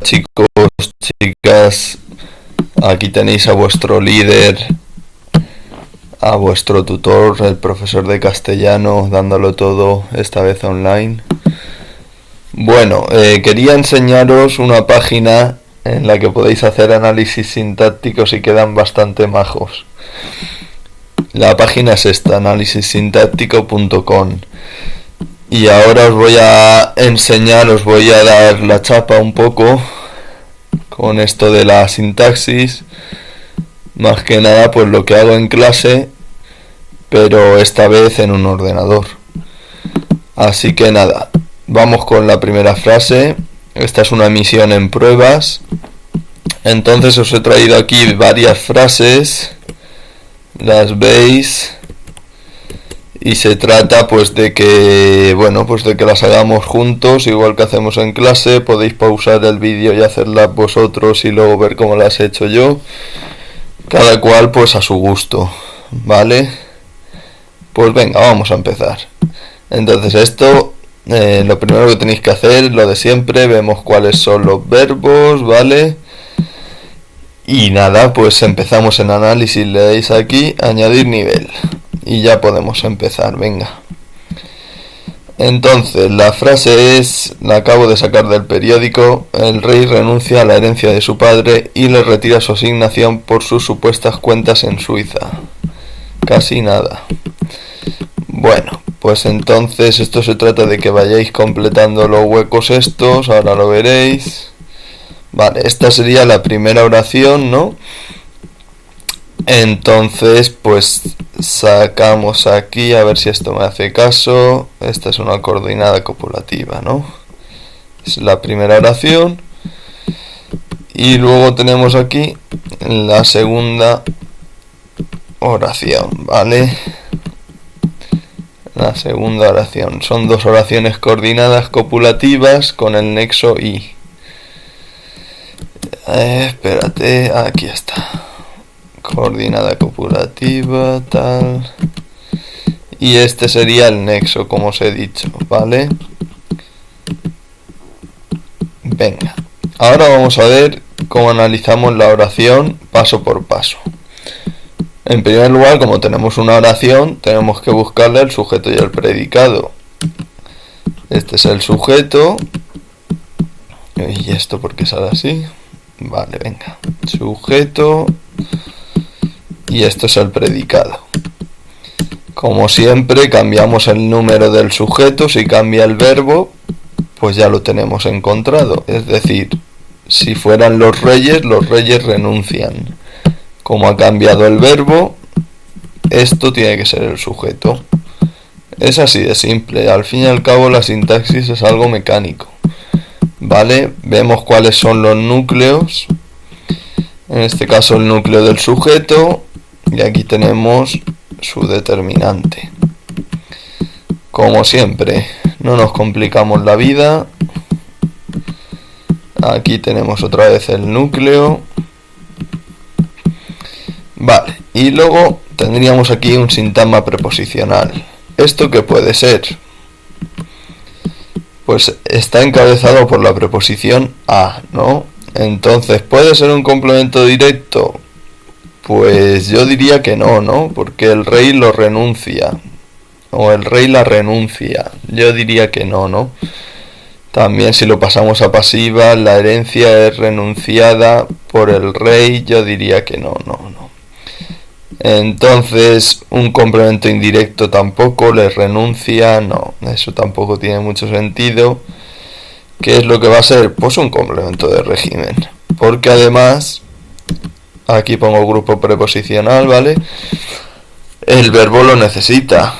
chicos, chicas, aquí tenéis a vuestro líder, a vuestro tutor, el profesor de castellano, dándolo todo, esta vez online. Bueno, quería enseñaros una página en la que podéis hacer análisis sintácticos y quedan bastante majos. La página es esta, analisissintáctico.com. Y ahora os voy a enseñar, os voy a dar la chapa un poco con esto de la sintaxis. Más que nada pues lo que hago en clase, pero esta vez en un ordenador. Así que nada, vamos con la primera frase. Esta es una emisión en pruebas. Entonces os he traído aquí varias frases. Las veis. Y se trata pues de que, bueno, pues de que las hagamos juntos, igual que hacemos en clase. Podéis pausar el vídeo y hacerlas vosotros y luego ver cómo las he hecho yo. Cada cual pues a su gusto, ¿vale? Pues venga, vamos a empezar. Entonces esto, lo primero que tenéis que hacer, lo de siempre, vemos cuáles son los verbos, ¿vale? Y nada, pues empezamos en análisis, le dais aquí, añadir nivel. Y ya podemos empezar, venga. Entonces, la frase es, la acabo de sacar del periódico: el rey renuncia a la herencia de su padre y le retira su asignación por sus supuestas cuentas en Suiza. Casi nada. Bueno, pues entonces esto se trata de que vayáis completando los huecos estos, ahora lo veréis. Vale, esta sería la primera oración, ¿no? Entonces, pues sacamos aquí, a ver si esto me hace caso. Esta es una coordinada copulativa, ¿no? Es la primera oración. Y luego tenemos aquí la segunda oración, ¿vale? La segunda oración. Son dos oraciones coordinadas copulativas con el nexo y. Espérate, aquí está. Coordinada copulativa, tal. Y este sería el nexo, como os he dicho, ¿vale? Venga. Ahora vamos a ver cómo analizamos la oración paso por paso. En primer lugar, como tenemos una oración, tenemos que buscarle el sujeto y el predicado. Este es el sujeto. ¿Y esto por qué sale así? Vale, venga. Sujeto. Y esto es el predicado. Como siempre, cambiamos el número del sujeto. Si cambia el verbo, pues ya lo tenemos encontrado. Es decir, si fueran los reyes renuncian. Como ha cambiado el verbo, esto tiene que ser el sujeto. Es así de simple. Al fin y al cabo, la sintaxis es algo mecánico. ¿Vale? Vemos cuáles son los núcleos. En este caso, el núcleo del sujeto. Y aquí tenemos su determinante. Como siempre, no nos complicamos la vida. Aquí tenemos otra vez el núcleo. Vale, y luego tendríamos aquí un sintagma preposicional. ¿Esto qué puede ser? Pues está encabezado por la preposición a, ¿no? Entonces, ¿puede ser un complemento directo? Pues yo diría que no, ¿no? Porque el rey lo renuncia. O el rey la renuncia. Yo diría que no, ¿no? También si lo pasamos a pasiva, la herencia es renunciada por el rey. Yo diría que no, no, no. Entonces, un complemento indirecto tampoco, le renuncia, no. Eso tampoco tiene mucho sentido. ¿Qué es lo que va a ser? Pues un complemento de régimen. Porque además, aquí pongo grupo preposicional, ¿vale? El verbo lo necesita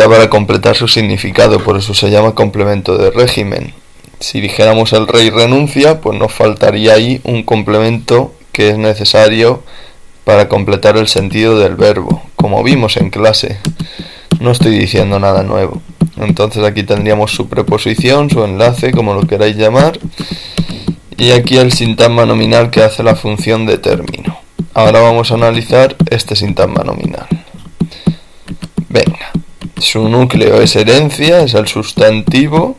para completar su significado, por eso se llama complemento de régimen. Si dijéramos el rey renuncia, pues nos faltaría ahí un complemento que es necesario para completar el sentido del verbo, como vimos en clase. No estoy diciendo nada nuevo. Entonces aquí tendríamos su preposición, su enlace, como lo queráis llamar. Y aquí el sintagma nominal que hace la función de término. Ahora vamos a analizar este sintagma nominal. Venga, su núcleo es herencia, es el sustantivo.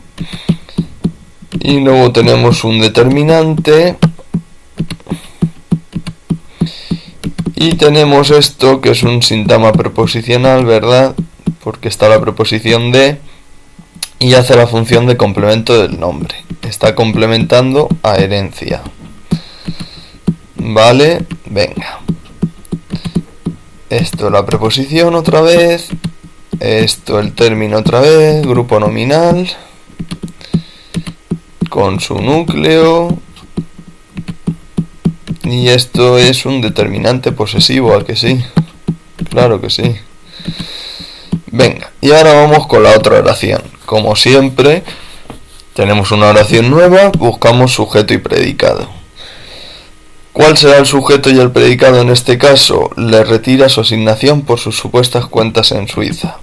Y luego tenemos un determinante. Y tenemos esto que es un sintagma preposicional, ¿verdad? Porque está la preposición de y hace la función de complemento del nombre. Está complementando a herencia. Vale, venga. Esto la preposición otra vez. Esto el término otra vez. Grupo nominal. Con su núcleo. Y esto es un determinante posesivo, ¿a que sí? Claro que sí. Venga, y ahora vamos con la otra oración. Como siempre, tenemos una oración nueva, buscamos sujeto y predicado. ¿Cuál será el sujeto y el predicado en este caso? Le retira su asignación por sus supuestas cuentas en Suiza.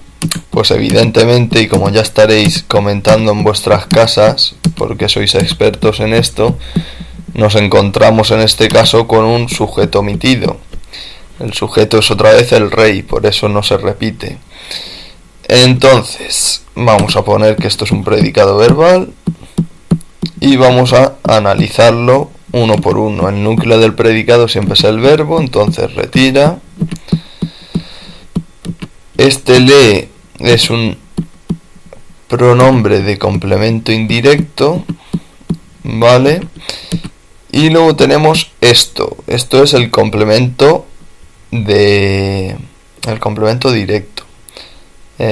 Pues evidentemente, y como ya estaréis comentando en vuestras casas, porque sois expertos en esto, nos encontramos en este caso con un sujeto omitido. El sujeto es otra vez el rey, por eso no se repite. Entonces, vamos a poner que esto es un predicado verbal y vamos a analizarlo uno por uno. El núcleo del predicado siempre es el verbo, entonces retira. Este le es un pronombre de complemento indirecto, ¿vale? Y luego tenemos esto. Esto es el complemento directo.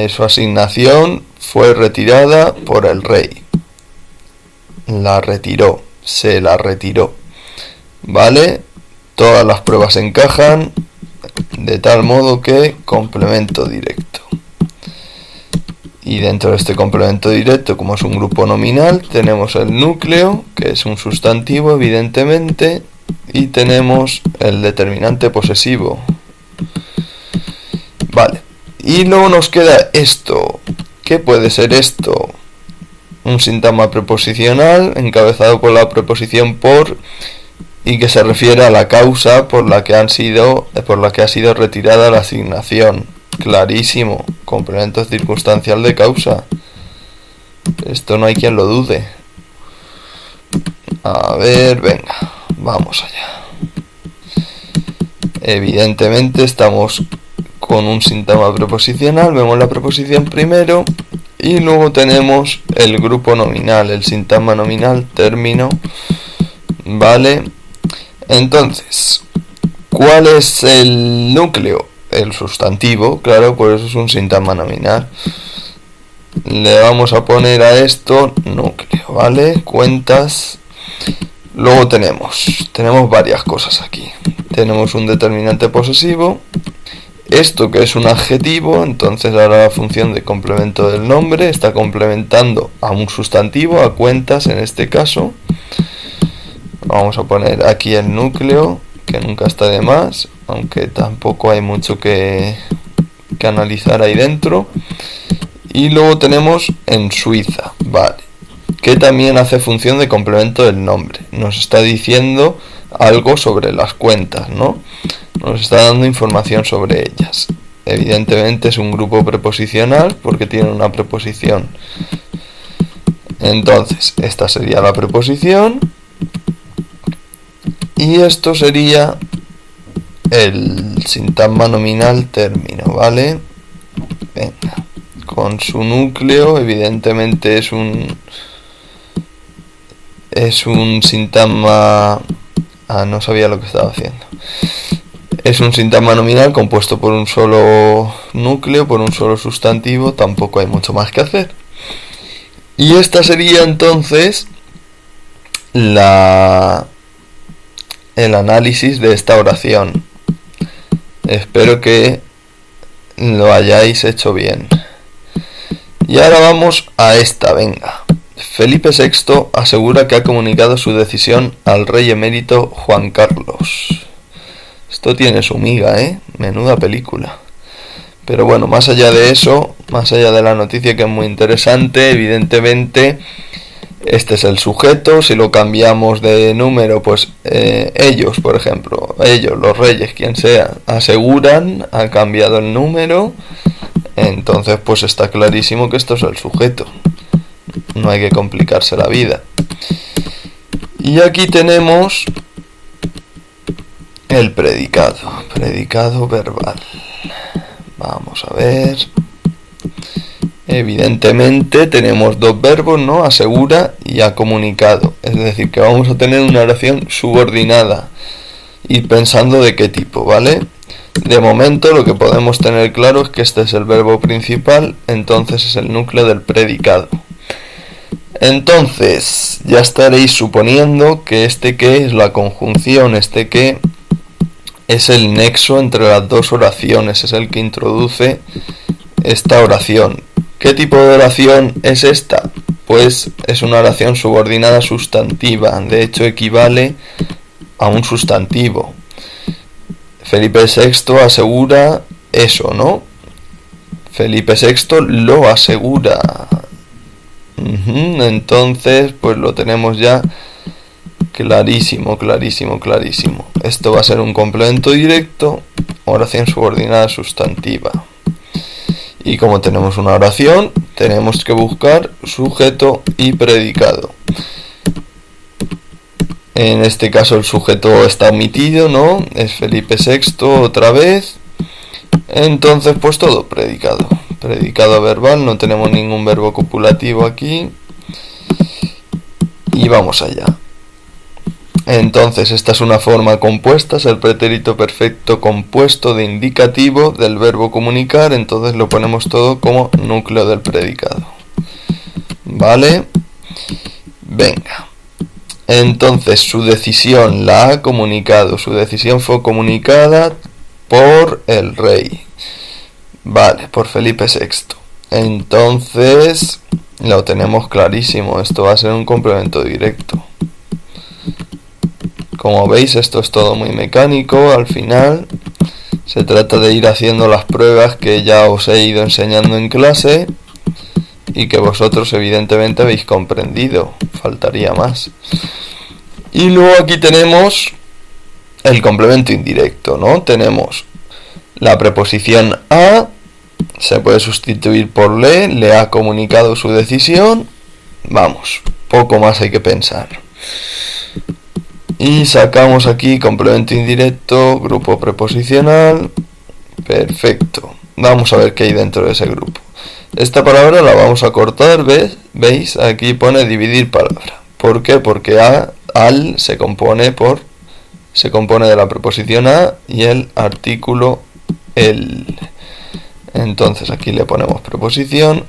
Su asignación fue retirada por el rey. La retiró, se la retiró. ¿Vale? Todas las pruebas encajan de tal modo que complemento directo. Y dentro de este complemento directo, como es un grupo nominal, tenemos el núcleo, que es un sustantivo evidentemente, y tenemos el determinante posesivo. Vale, y luego nos queda esto. ¿Qué puede ser esto? Un sintagma preposicional encabezado por la preposición por y que se refiere a la causa por la que ha sido retirada la asignación. Clarísimo, complemento circunstancial de causa. Esto no hay quien lo dude. A ver, venga, vamos allá. Evidentemente estamos con un sintagma preposicional, vemos la preposición primero y luego tenemos el grupo nominal, el sintagma nominal, término, ¿vale? Entonces, ¿cuál es el núcleo? El sustantivo, claro, por eso es un sintagma nominal. Le vamos a poner a esto núcleo, ¿vale? Cuentas. Luego tenemos varias cosas aquí. Tenemos un determinante posesivo. Esto que es un adjetivo, entonces hará la función de complemento del nombre. Está complementando a un sustantivo, a cuentas en este caso. Vamos a poner aquí el núcleo, que nunca está de más, aunque tampoco hay mucho que analizar ahí dentro. Y luego tenemos en Suiza, vale, que también hace función de complemento del nombre. Nos está diciendo algo sobre las cuentas, ¿no? Nos está dando información sobre ellas. Evidentemente es un grupo preposicional porque tiene una preposición. Entonces, esta sería la preposición. Y esto sería el sintagma nominal término, ¿vale? Venga, con su núcleo, evidentemente es un sintagma... no sabía lo que estaba haciendo. Es un sintagma nominal compuesto por un solo núcleo, por un solo sustantivo, tampoco hay mucho más que hacer. Y esta sería entonces el análisis de esta oración. Espero que lo hayáis hecho bien. Y ahora vamos a esta, venga. Felipe VI asegura que ha comunicado su decisión al rey emérito Juan Carlos. Esto tiene su miga, menuda película. Pero bueno, más allá de eso, más allá de la noticia que es muy interesante, evidentemente este es el sujeto. Si lo cambiamos de número, pues ellos, por ejemplo, ellos, los reyes, quien sea, aseguran, ha cambiado el número. Entonces pues está clarísimo que esto es el sujeto. no hay que complicarse la vida. Y aquí tenemos el predicado verbal. Vamos a ver. Evidentemente tenemos dos verbos, ¿no? Asegura y ha comunicado. Es decir, que vamos a tener una oración subordinada. Ir pensando de qué tipo, ¿vale? De momento lo que podemos tener claro es que este es el verbo principal, entonces es el núcleo del predicado. Entonces, ya estaréis suponiendo que este que es la conjunción, este que es el nexo entre las dos oraciones, es el que introduce esta oración. ¿Qué tipo de oración es esta? Pues es una oración subordinada sustantiva, de hecho equivale a un sustantivo. Felipe VI asegura eso, ¿no? Felipe VI lo asegura. Entonces, pues lo tenemos ya clarísimo. Esto va a ser un complemento directo, oración subordinada sustantiva. Y como tenemos una oración, tenemos que buscar sujeto y predicado. En este caso el sujeto está omitido, ¿no? Es Felipe VI otra vez. Entonces, pues todo predicado. Predicado verbal, no tenemos ningún verbo copulativo aquí. Y vamos allá. Entonces, esta es una forma compuesta, es el pretérito perfecto compuesto de indicativo del verbo comunicar, entonces lo ponemos todo como núcleo del predicado. ¿Vale? Venga. Entonces, su decisión la ha comunicado, su decisión fue comunicada por el rey. Vale, por Felipe VI. Entonces, lo tenemos clarísimo, esto va a ser un complemento directo. Como veis, esto es todo muy mecánico. Al final se trata de ir haciendo las pruebas que ya os he ido enseñando en clase y que vosotros evidentemente habéis comprendido. Faltaría más. Y luego aquí tenemos el complemento indirecto, ¿no? Tenemos la preposición a, se puede sustituir por le ha comunicado su decisión. Vamos, poco más hay que pensar. Y sacamos aquí complemento indirecto, grupo preposicional. Perfecto. Vamos a ver qué hay dentro de ese grupo. Esta palabra la vamos a cortar, ¿veis? Aquí pone dividir palabra. ¿Por qué? Porque al se compone de la preposición a y el artículo el. Entonces aquí le ponemos preposición.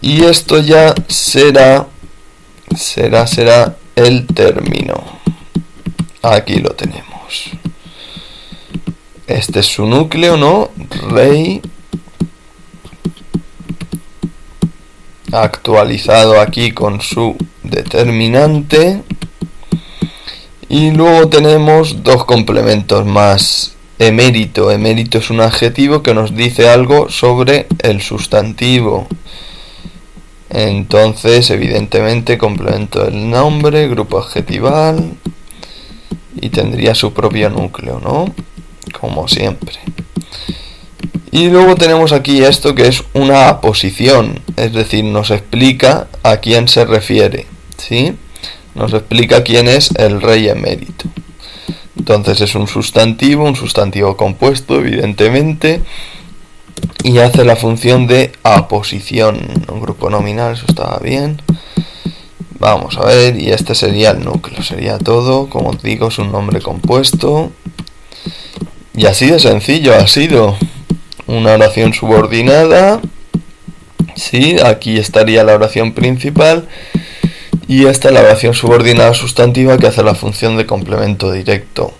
Y esto ya será el término. Aquí lo tenemos. Este es su núcleo, ¿no? Rey. Actualizado aquí con su determinante. Y luego tenemos dos complementos más. Emérito. Emérito es un adjetivo que nos dice algo sobre el sustantivo. Entonces, evidentemente, complemento del nombre, grupo adjetival. Y tendría su propio núcleo, ¿no? Como siempre. Y luego tenemos aquí esto que es una aposición, es decir, nos explica a quién se refiere, ¿sí? Nos explica quién es el rey emérito. Entonces es un sustantivo compuesto, evidentemente, y hace la función de aposición. Un grupo nominal, eso estaba bien. Vamos a ver, y este sería el núcleo, sería todo, como os digo, es un nombre compuesto. Y así de sencillo ha sido una oración subordinada. Sí, aquí estaría la oración principal. Y esta es la oración subordinada sustantiva que hace la función de complemento directo.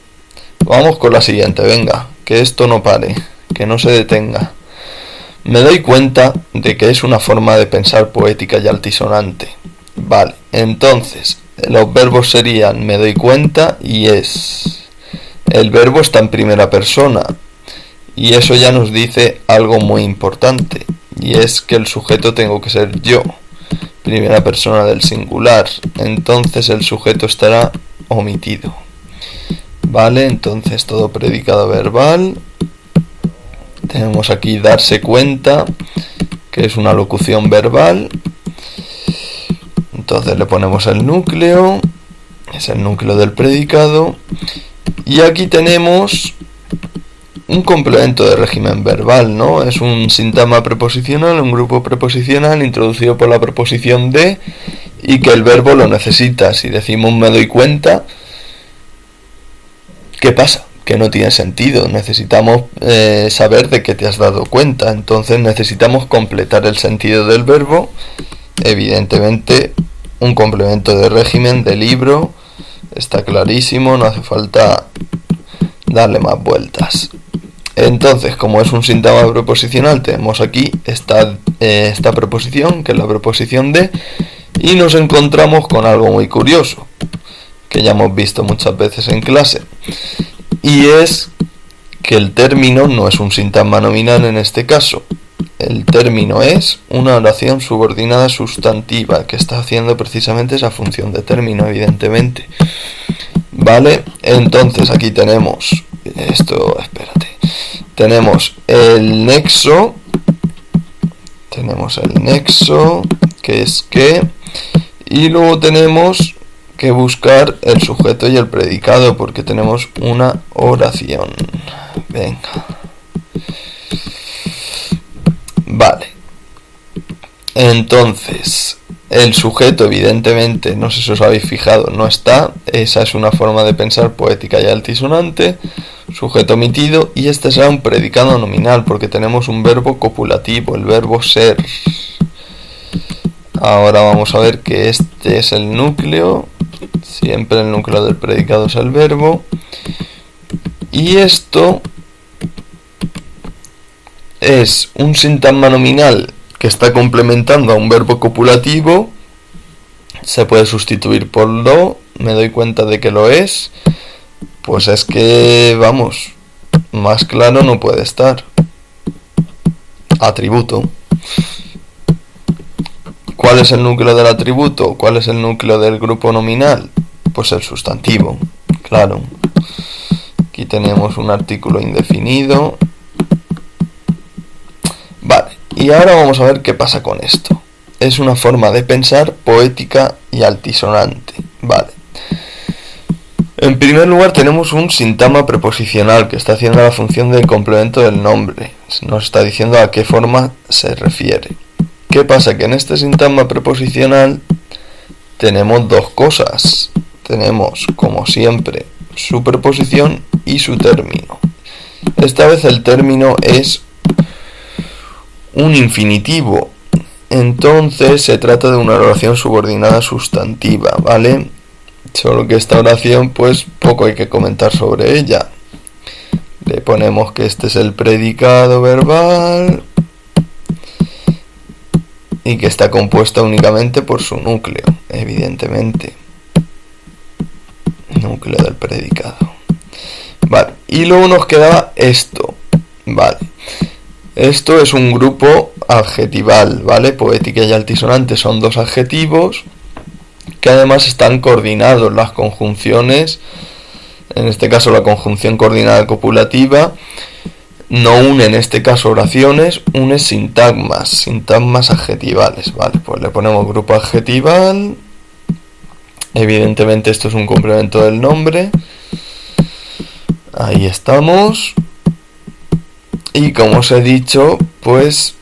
Vamos con la siguiente, venga, que esto no pare, que no se detenga. Me doy cuenta de que es una forma de pensar poética y altisonante. Vale, entonces, los verbos serían me doy cuenta y es. El verbo está en primera persona y eso ya nos dice algo muy importante y es que el sujeto tengo que ser yo, primera persona del singular, entonces el sujeto estará omitido. Vale, entonces todo predicado verbal. Tenemos aquí darse cuenta, que es una locución verbal. Entonces le ponemos el núcleo, es el núcleo del predicado, y aquí tenemos un complemento de régimen verbal, ¿no? Es un sintagma preposicional, un grupo preposicional introducido por la preposición de y que el verbo lo necesita. Si decimos me doy cuenta, ¿qué pasa? Que no tiene sentido. Necesitamos saber de qué te has dado cuenta. Entonces necesitamos completar el sentido del verbo. Evidentemente, un complemento de régimen de libro. Está clarísimo, no hace falta darle más vueltas. Entonces, como es un sintagma preposicional, tenemos aquí esta preposición, que es la preposición de, y nos encontramos con algo muy curioso, que ya hemos visto muchas veces en clase, y es que el término no es un sintagma nominal en este caso. El término es una oración subordinada sustantiva, que está haciendo precisamente esa función de término, evidentemente. Vale, entonces aquí tenemos tenemos el nexo, que es que, y luego tenemos que buscar el sujeto y el predicado, porque tenemos una oración. Venga. Vale. Entonces, el sujeto, evidentemente, no sé si os habéis fijado, no está. Esa es una forma de pensar poética y altisonante. Sujeto omitido, y este será un predicado nominal, porque tenemos un verbo copulativo, el verbo ser. Ahora vamos a ver que este es el núcleo. Siempre el núcleo del predicado es el verbo. Y esto es un sintagma nominal que está complementando a un verbo copulativo. Se puede sustituir por lo. Me doy cuenta de que lo es. Pues es que, vamos, más claro no puede estar. Atributo. ¿Cuál es el núcleo del atributo? ¿Cuál es el núcleo del grupo nominal? Pues el sustantivo, claro. Aquí tenemos un artículo indefinido. Vale, y ahora vamos a ver qué pasa con esto. Es una forma de pensar poética y altisonante. Vale. En primer lugar tenemos un sintagma preposicional que está haciendo la función del complemento del nombre. Nos está diciendo a qué forma se refiere. ¿Qué pasa? Que en este sintagma preposicional tenemos dos cosas. Tenemos, como siempre, su preposición y su término. Esta vez el término es un infinitivo. Entonces se trata de una oración subordinada sustantiva, ¿vale? Solo que esta oración, pues poco hay que comentar sobre ella. Le ponemos que este es el predicado verbal y que está compuesta únicamente por su núcleo, evidentemente. Núcleo del predicado. Vale, y luego nos quedaba esto. Vale. Esto es un grupo adjetival, ¿vale? Poética y altisonante son dos adjetivos que además están coordinados. Las conjunciones, en este caso la conjunción coordinada copulativa, no une en este caso oraciones, une sintagmas adjetivales, ¿vale? Pues le ponemos grupo adjetival. Evidentemente esto es un complemento del nombre. Ahí estamos. Y como os he dicho, pues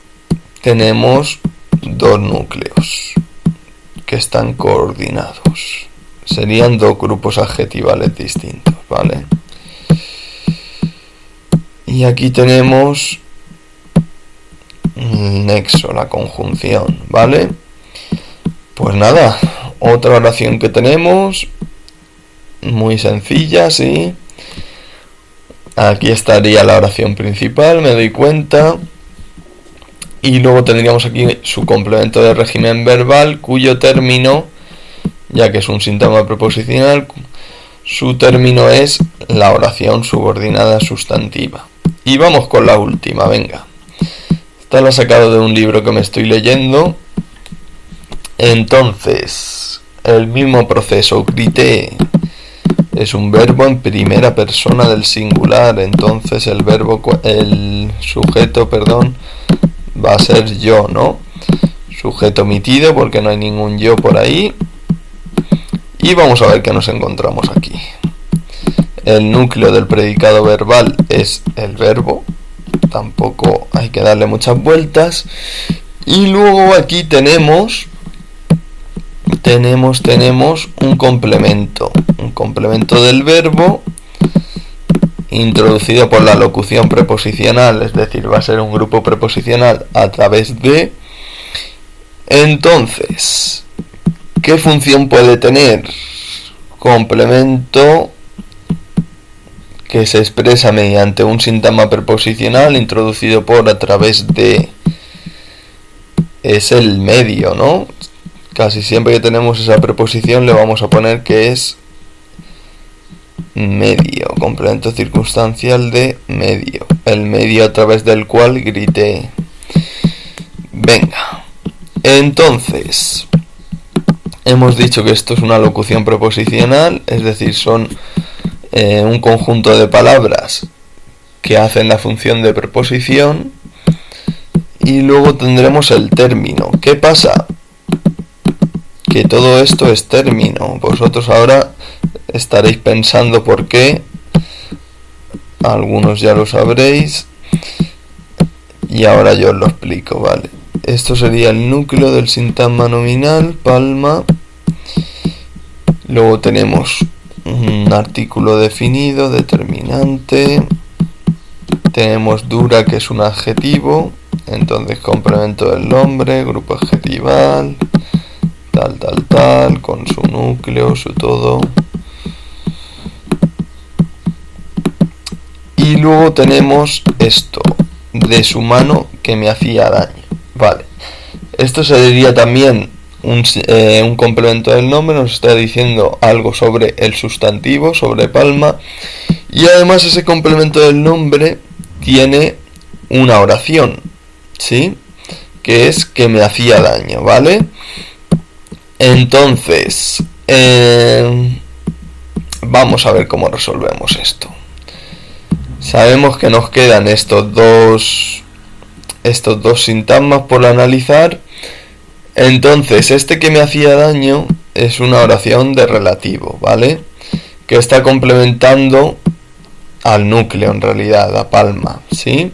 tenemos dos núcleos que están coordinados. Serían dos grupos adjetivales distintos, ¿vale? Y aquí tenemos el nexo, la conjunción, ¿vale? Pues nada, otra oración que tenemos, muy sencilla, sí. Aquí estaría la oración principal, me doy cuenta. Y luego tendríamos aquí su complemento de régimen verbal, cuyo término, ya que es un sintagma preposicional, su término es la oración subordinada sustantiva. Y vamos con la última, venga. Esta la he sacado de un libro que me estoy leyendo. Entonces, el mismo proceso, grité. Es un verbo en primera persona del singular, entonces el sujeto, va a ser yo, ¿no? sujeto omitido porque no hay ningún yo por ahí. Y vamos a ver qué nos encontramos aquí. El núcleo del predicado verbal es el verbo, tampoco hay que darle muchas vueltas. Y luego aquí tenemos un complemento del verbo introducido por la locución preposicional, es decir, va a ser un grupo preposicional a través de. Entonces, ¿qué función puede tener? Complemento que se expresa mediante un sintagma preposicional introducido por a través de. Es el medio, ¿no? Casi siempre que tenemos esa preposición le vamos a poner que es medio, complemento circunstancial de medio, el medio a través del cual grité. Venga, entonces hemos dicho que esto es una locución preposicional, es decir, son un conjunto de palabras que hacen la función de preposición. Y luego tendremos el término. ¿Qué pasa? Que todo esto es término. Vosotros ahora estaréis pensando por qué. Algunos ya lo sabréis. Y ahora yo os lo explico, ¿vale? Esto sería el núcleo del sintagma nominal, palma. Luego tenemos un artículo definido, determinante. Tenemos dura, que es un adjetivo. Entonces complemento del nombre, grupo adjetival, tal, con su núcleo, su todo. Y luego tenemos esto, de su mano que me hacía daño. Vale, esto sería también un complemento del nombre, nos está diciendo algo sobre el sustantivo, sobre palma. Y además ese complemento del nombre tiene una oración, ¿sí? Que es que me hacía daño, ¿vale? Entonces, vamos a ver cómo resolvemos esto. Sabemos que nos quedan estos dos sintagmas por analizar. Entonces, este que me hacía daño es una oración de relativo, ¿vale? Que está complementando al núcleo, en realidad, la palma, ¿sí?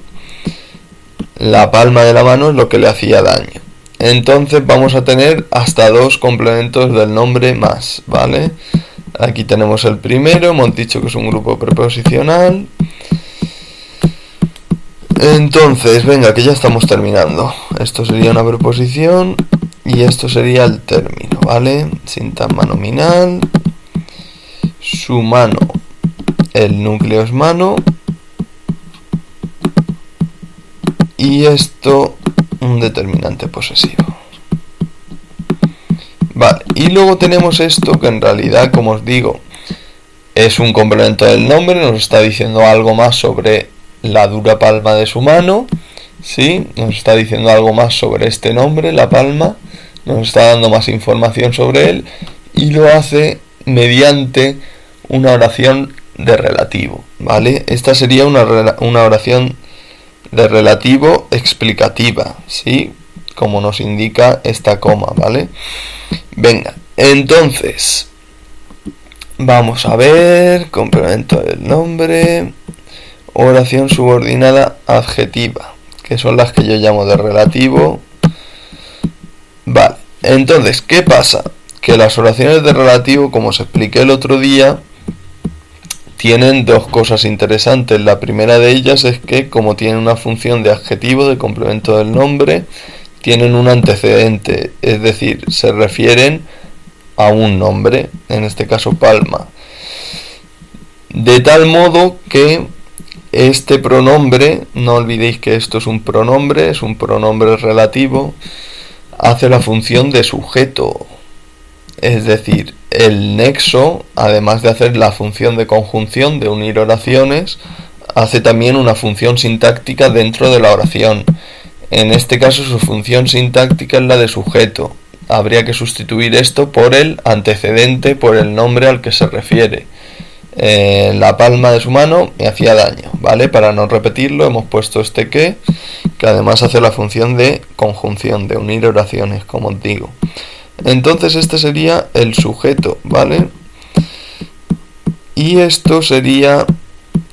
La palma de la mano es lo que le hacía daño. Entonces vamos a tener hasta dos complementos del nombre más, ¿vale? Aquí tenemos el primero, hemos dicho que es un grupo preposicional. Entonces, venga, que ya estamos terminando. Esto sería una preposición y esto sería el término, ¿vale? Sintagma nominal, su mano, el núcleo es mano. Y esto, un determinante posesivo. Vale, y luego tenemos esto que en realidad, como os digo, es un complemento del nombre, nos está diciendo algo más sobre la dura palma de su mano, ¿sí? Nos está diciendo algo más sobre este nombre, la palma, nos está dando más información sobre él y lo hace mediante una oración de relativo, ¿vale? Esta sería una oración de relativo explicativa, ¿sí? Como nos indica esta coma, ¿vale? Venga, entonces vamos a ver, complemento del nombre, oración subordinada adjetiva, que son las que yo llamo de relativo. Vale, entonces, ¿qué pasa? Que las oraciones de relativo, como os expliqué el otro día, tienen dos cosas interesantes. La primera de ellas es que, como tienen una función de adjetivo, de complemento del nombre, tienen un antecedente, es decir, se refieren a un nombre, en este caso palma. De tal modo que este pronombre, no olvidéis que esto es un pronombre relativo, hace la función de sujeto. Es decir, el nexo, además de hacer la función de conjunción, de unir oraciones, hace también una función sintáctica dentro de la oración. En este caso su función sintáctica es la de sujeto. Habría que sustituir esto por el antecedente, por el nombre al que se refiere. la palma de su mano me hacía daño, ¿vale? Para no repetirlo hemos puesto este que además hace la función de conjunción, de unir oraciones, como os digo. Entonces este sería el sujeto, ¿vale? Y esto sería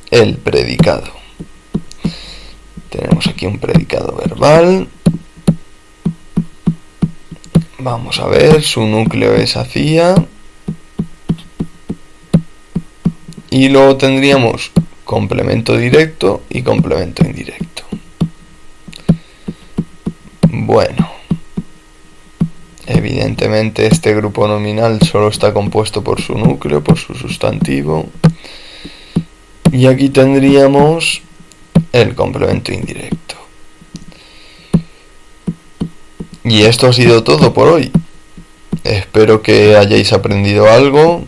el predicado. Tenemos aquí un predicado verbal. Vamos a ver, su núcleo es hacía. Y luego tendríamos complemento directo y complemento indirecto. Bueno, evidentemente este grupo nominal solo está compuesto por su núcleo, por su sustantivo. Y aquí tendríamos el complemento indirecto. Y esto ha sido todo por hoy. Espero que hayáis aprendido algo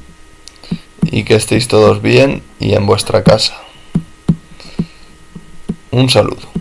y que estéis todos bien y en vuestra casa. Un saludo.